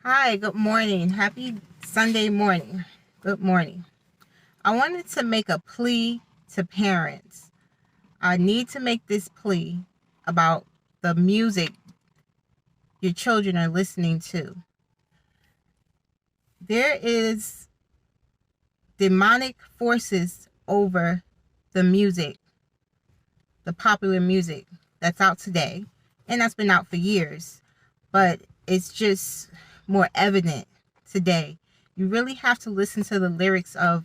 Hi, good morning. Happy Sunday morning. Good morning. I wanted to make a plea to parents. I need to make this plea about the music your children are listening to. There is demonic forces over the music, the popular music that's out today, and that's been out for years, but it's just more evident today. You really have to listen to the lyrics of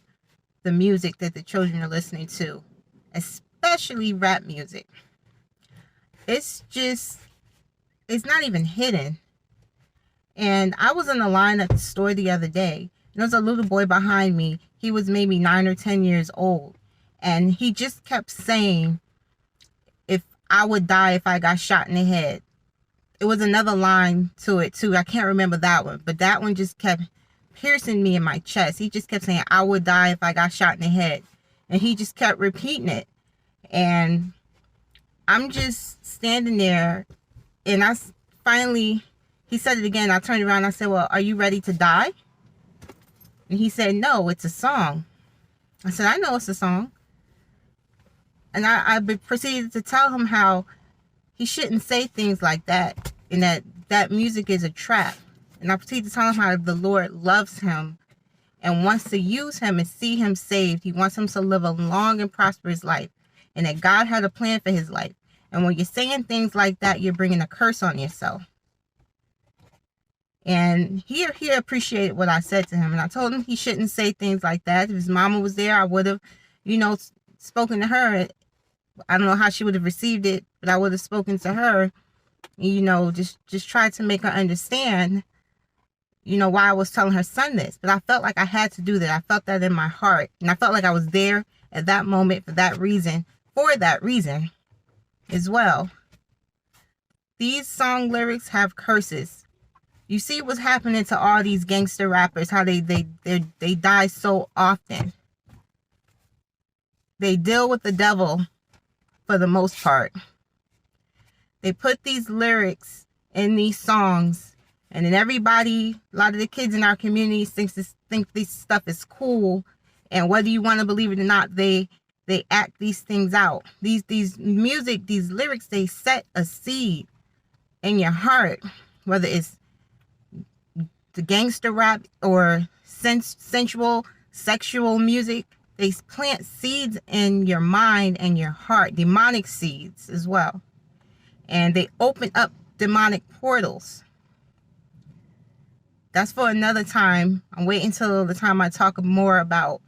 the music that the children are listening to, especially rap music. It's not even hidden. And I was in the line at the store the other day, and there was a little boy behind me. He was maybe 9 or 10 years old, and he just kept saying, if I would die if I got shot in the head. It was another line to it too. I can't remember that one, but that one just kept piercing me in my chest. He just kept saying, I would die if I got shot in the head. And he just kept repeating it. And I'm just standing there, and he said it again. I turned around and I said, well, are you ready to die? And he said, no, it's a song. I said, I know it's a song. And I proceeded to tell him how he shouldn't say things like that, and that music is a trap. And I proceeded to tell him how the Lord loves him and wants to use him and see him saved. He wants him to live a long and prosperous life, and that God had a plan for his life. And when you're saying things like that, you're bringing a curse on yourself. And he appreciated what I said to him. And I told him he shouldn't say things like that. If his mama was there, I would have, spoken to her. I don't know how she would have received it, but I would have spoken to her, just tried to make her understand, why I was telling her son this. But I felt like I had to do that. I felt that in my heart. And I felt like I was there at that moment for that reason as well. These song lyrics have curses. You see what's happening to all these gangster rappers, how they die so often. They deal with the devil for the most part. They put these lyrics in these songs, and then a lot of the kids in our community think this stuff is cool, and whether you want to believe it or not, they act these things out. These lyrics, they set a seed in your heart, whether it's the gangster rap or sensual, sexual music. They plant seeds in your mind and your heart, demonic seeds as well. And they open up demonic portals. That's for another time. I'm waiting until the time I talk more about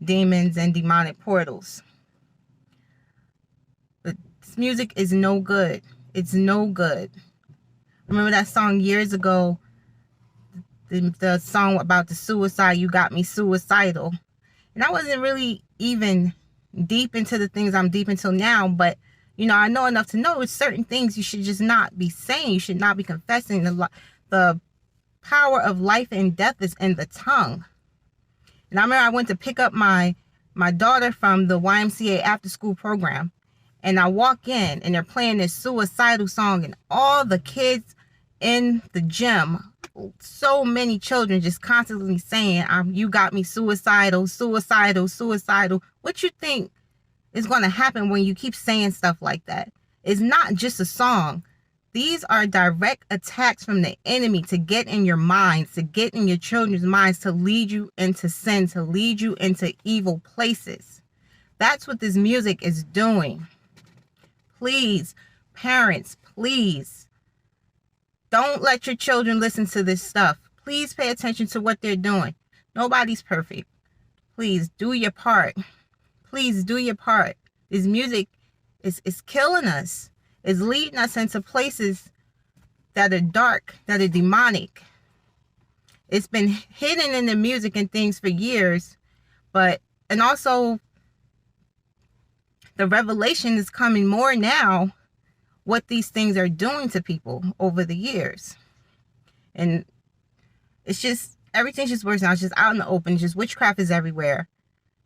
demons and demonic portals. But this music is no good. It's no good. Remember that song years ago, the song about the suicide, You Got Me Suicidal. And I wasn't really even deep into the things I'm deep into now, but, I know enough to know it's certain things you should just not be saying. You should not be confessing. The power of life and death is in the tongue. And I remember I went to pick up my daughter from the YMCA after school program, and I walk in and they're playing this suicidal song, and all the kids in the gym, so many children just constantly saying, you got me suicidal, suicidal, suicidal. What you think is going to happen when you keep saying stuff like that? It's not just a song. These are direct attacks from the enemy to get in your minds, to get in your children's minds, to lead you into sin, to lead you into evil places. That's what this music is doing. Please, parents, please, don't let your children listen to this stuff. Please pay attention to what they're doing. Nobody's perfect. Please do your part. Please do your part. This music is killing us. It's leading us into places that are dark, that are demonic. It's been hidden in the music and things for years, and also the revelation is coming more now, what these things are doing to people over the years. And it's just, everything's just worse now. It's just out in the open. Just witchcraft is everywhere.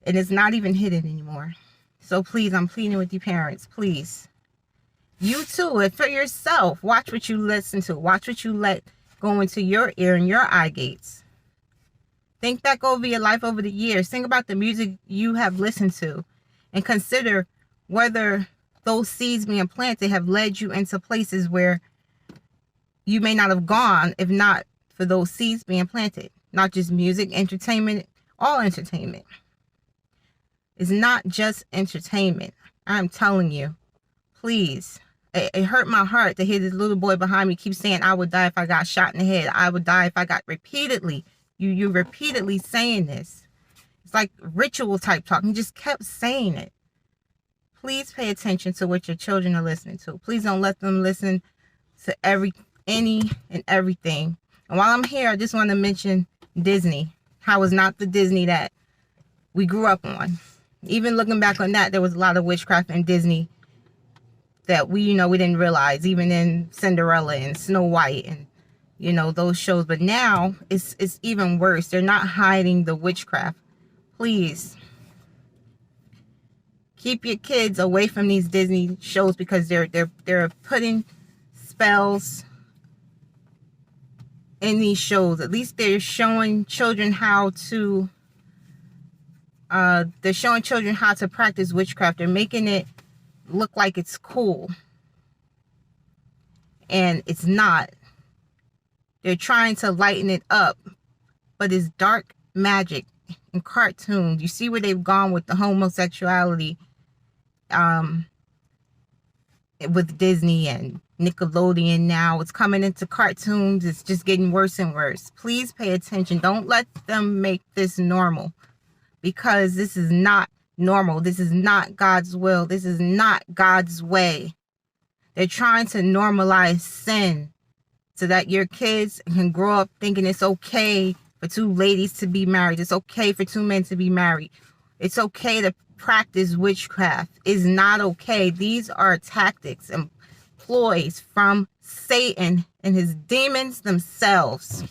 And it's not even hidden anymore. So please, I'm pleading with you parents, please. You too, and for yourself, watch what you listen to. Watch what you let go into your ear and your eye gates. Think back over your life over the years. Think about the music you have listened to and consider whether those seeds being planted have led you into places where you may not have gone if not for those seeds being planted. Not just music, entertainment, all entertainment. It's not just entertainment. I'm telling you, please. It hurt my heart to hear this little boy behind me keep saying, I would die if I got shot in the head. I would die if I got repeatedly. You're repeatedly saying this. It's like ritual type talk. He just kept saying it. Please pay attention to what your children are listening to. Please don't let them listen to any and everything. And while I'm here, I just want to mention Disney. How it's not the Disney that we grew up on. Even looking back on that, there was a lot of witchcraft in Disney that we didn't realize, even in Cinderella and Snow White and, those shows. But now it's even worse. They're not hiding the witchcraft. Please keep your kids away from these Disney shows because they're putting spells in these shows. At least they're showing children how to practice witchcraft. They're making it look like it's cool, and it's not. They're trying to lighten it up, but it's dark magic and cartoons. You see where they've gone with the homosexuality with Disney and Nickelodeon. Now it's coming into cartoons. It's just getting worse and worse. Please pay attention. Don't let them make this normal, because this is not normal. This is not God's will. This is not God's way. They're trying to normalize sin so that your kids can grow up thinking it's okay for two ladies to be married. It's okay for two men to be married. It's okay to practice witchcraft. It's not okay. These are tactics and ploys from Satan and his demons themselves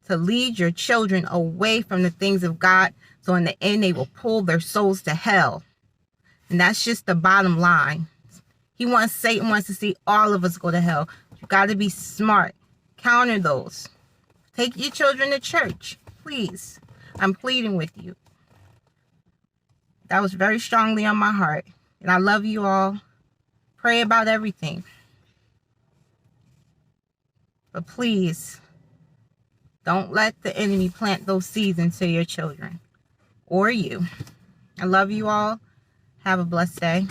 to lead your children away from the things of God. So in the end, they will pull their souls to hell. And that's just the bottom line. Satan wants to see all of us go to hell. You got to be smart. Counter those. Take your children to church, please. I'm pleading with you. That was very strongly on my heart. And I love you all. Pray about everything. But please, don't let the enemy plant those seeds into your children or you. I love you all. Have a blessed day.